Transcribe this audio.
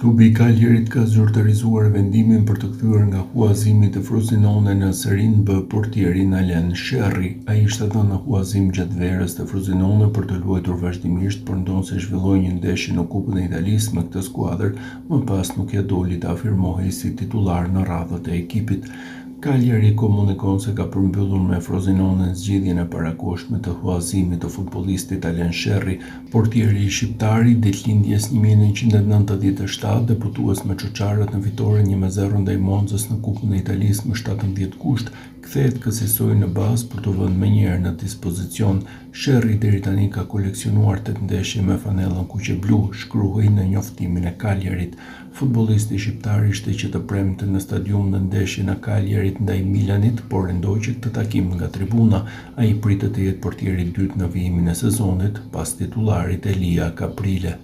Klubi i Caglierit ka zyrtarizuar vendimin për të kthyer nga huazimi të Frosinone në Serie B portierin Alain Sherry. Ai ishte dhënë në huazim gjatë verës të Frosinone për të luajtur vazhdimisht, por ndonë se zhvilloi një ndeshje në Kupën e Italisë me këtë skuadër, më pas nuk ja doli të afirmohej si titular në radhët e ekipit. Cagliari komunikon se ka përmbyllur me Frosinone zgjidhjen e parakohshme të huazimit të futbollistit Alain Sherry. Portieri shqiptari, ditëlindjes 1997, debutues me çoçarët në fitore 1-0 ndaj Monzës në Kupën e Italisë me 17 kusht, kthehet kësaj në bazë për të vënë menjëherë në dispozicion. Sherry deri tani ka koleksionuar 8 ndeshje me fanellën kuqe-blu, shkruhej në njoftimin e Cagliarit. Futbollisti shqiptar ishte që të premte në stadium në ndeshjen e Cagliarit ndaj Milanit, por ndoqi këtë takim nga tribuna. Ai pritet të jetë portieri i dytë në vijimin e sezonit, pas titularit Elia Caprile.